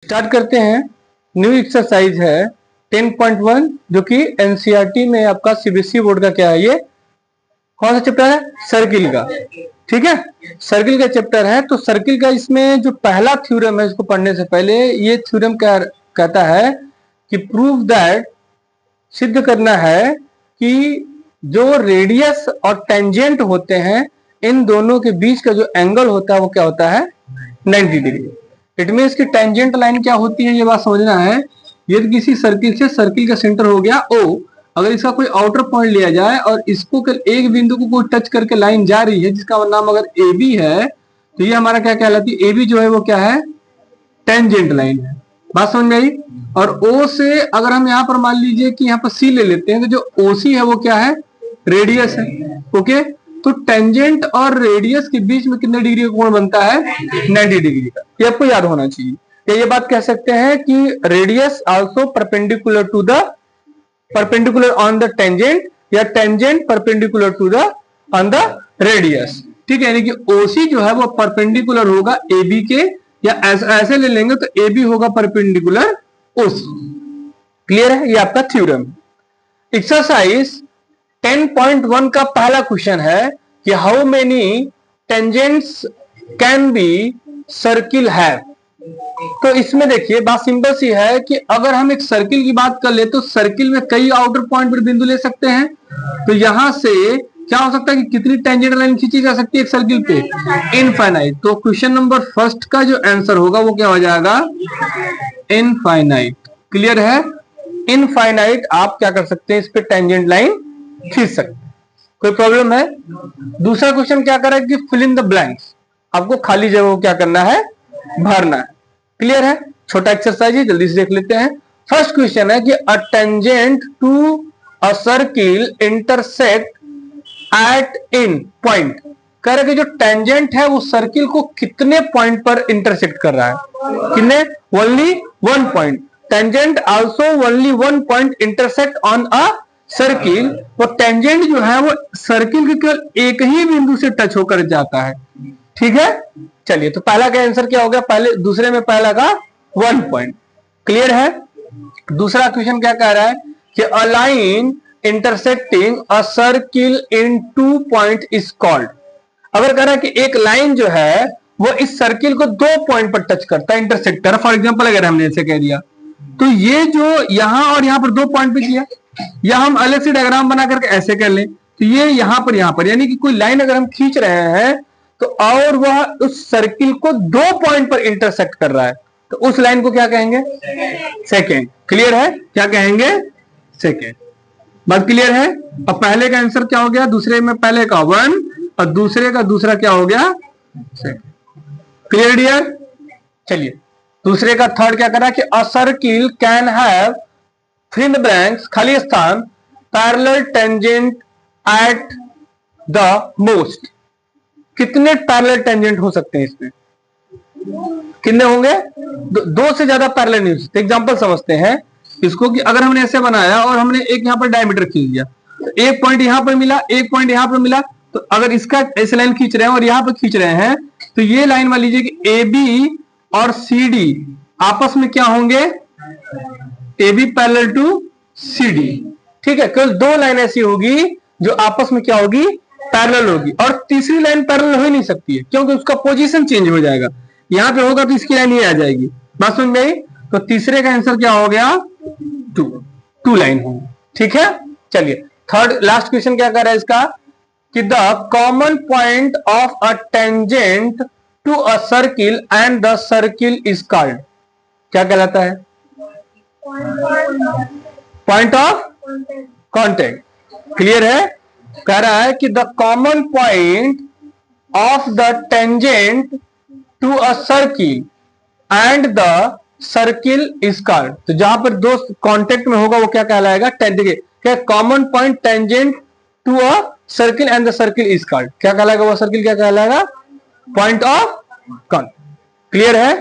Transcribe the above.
Start करते हैं। New exercise है 10.1 जो कि एनसीईआरटी में आपका सीबीएसई बोर्ड का क्या है, ये कौन सा चैप्टर है, सर्किल का। ठीक है, सर्किल का चैप्टर है। तो सर्किल का इसमें जो पहला थ्योरम है, इसको पढ़ने से पहले ये थ्योरम क्या कहता है कि प्रूव दैट, सिद्ध करना है कि जो रेडियस और टेंजेंट होते हैं इन दोनों के बीच का जो एंगल होता है वो क्या होता है, 90 डिग्री। इट मीन की टेंजेंट लाइन क्या होती है ये बात समझना है। यदि किसी सर्किल से, सर्किल का सेंटर हो गया O, अगर इसका कोई आउटर पॉइंट लिया जाए और इसको एक बिंदु को कोई टच करके लाइन जा रही है जिसका नाम अगर AB है, तो ये हमारा क्या कहलाती है, AB जो है वो क्या है, टेंजेंट लाइन है। बात समझ में आई। और O से अगर हम यहाँ पर मान लीजिए कि यहाँ पर C ले लेते हैं, तो जो OC है वो क्या है, रेडियस है। ओके, तो टेंजेंट और रेडियस के बीच में कितने डिग्री का कोण बनता है, 90 डिग्री का। ये आपको याद होना चाहिए। क्या ये बात कह सकते हैं कि radius also perpendicular to the, perpendicular on the tangent, या tangent perpendicular to the on the radius. ठीक है, यानी कि OC जो है वो परपेंडिकुलर होगा AB के, या ऐसे ले लेंगे तो AB होगा परपेंडिकुलर OC। क्लियर है, ये आपका थ्योरम। एक्सरसाइज 10.1 का पहला क्वेश्चन है कि how many tangents can be circle have. तो इसमें देखिए बात सिंपल सी है कि अगर हम एक सर्किल की बात कर ले तो सर्किल में कई आउटर पॉइंट पर बिंदु ले सकते हैं। तो यहां से क्या हो सकता है कि कितनी टेंजेंट लाइन खींची जा सकती है एक सर्किल पे, इनफाइनाइट। तो क्वेश्चन नंबर फर्स्ट का जो आंसर होगा वो क्या हो जाएगा, इनफाइनाइट। क्लियर है, इनफाइनाइट आप क्या कर सकते हैं, इस पे टेंजेंट लाइन खींच सकते हैं, कोई प्रॉब्लम है। दूसरा क्वेश्चन क्या कर रहा है कि फिल इन द ब्लैंक्स, आपको खाली जगह को क्या करना है, भरना है। क्लियर है, छोटा एक्सरसाइज है, जल्दी से देख लेते हैं। फर्स्ट क्वेश्चन है कि a tangent to a circle intersect it in point. कह रहे कि जो टेंजेंट है वो सर्किल को कितने पॉइंट पर इंटरसेक्ट कर रहा है, कितने, only 1 point. Tangent also only 1 point intersect on a circle. वो टेंजेंट जो है वो सर्किल के केवल एक ही बिंदु से टच होकर जाता है। ठीक है, चलिए तो पहला का आंसर क्या हो गया, पहले दूसरे में पहला का 1 पॉइंट। क्लियर है। दूसरा क्वेश्चन क्या कह रहा है कि a line intersecting a circle in 2 point is called. अगर कह रहा है कि एक लाइन जो है वो इस सर्किल को 2 पॉइंट पर टच करता है, इंटरसेक्ट कर। फॉर एग्जांपल अगर हमने ऐसे कह दिया तो ये जो यहां और यहां पर 2 पॉइंट पे किया, या हम अलग से डायग्राम बना करके ऐसे कर लें तो ये यहां पर, यानी कि कोई लाइन अगर हम खींच रहे हैं तो और वह उस सर्किल को 2 पॉइंट पर इंटरसेक्ट कर रहा है, तो उस लाइन को क्या कहेंगे, सेकेंड। क्लियर है, क्या कहेंगे, सेकेंड। बात क्लियर है। अब पहले का आंसर क्या हो गया, दूसरे में पहले का 1 और दूसरे का दूसरा क्या हो गया, सेकेंड। Clear dear. चलिए दूसरे का थर्ड क्या करा कि a circle can have, fill in the blanks, खाली स्थान, parallel tangent at the most. कितने पैरेलल टेंजेंट हो सकते हैं इसमें, कितने होंगे, दो से ज्यादा पैरेलल नहीं हो सकते। एग्जांपल समझते हैं इसको कि अगर हमने ऐसे बनाया और हमने एक यहां पर डायमीटर खींच दिया, तो एक पॉइंट यहां पर मिला, एक पॉइंट यहां पर मिला, तो अगर इसका ऐसे लाइन खींच रहे हैं और यहां पर खींच रहे हैं तो ये लाइन मान लीजिए कि AB और CD आपस में क्या होंगे, AB पैरेलल टू CD। ठीक है, केवल 2 लाइन ऐसी होगी जो आपस में क्या होगी, पैरेलल होगी, और तीसरी लाइन पैरेलल हो ही नहीं सकती है क्योंकि उसका पोजीशन चेंज हो जाएगा। यहां पे होगा तो इसकी लाइन ये आ जाएगी। बात समझ में आई। तो तीसरे का आंसर क्या हो गया, 2 लाइन होगी। ठीक है, चलिए थर्ड लास्ट क्वेश्चन क्या कर रहा है इसका कि the common point of a tangent to a circle and the circle is called. क्या कहलाता है, पॉइंट ऑफ कॉन्टेक्ट। क्लियर है, कह रहा है कि the common point of the tangent to a circle and the circle is called. तो जहां पर दो कांटेक्ट में होगा वो क्या कहलाएगा, देखिए क्या, common point tangent to a circle and the circle is called. क्या कहलाएगा वो सर्किल, क्या कहलाएगा, पॉइंट ऑफ कॉन्टेक्ट। क्लियर है।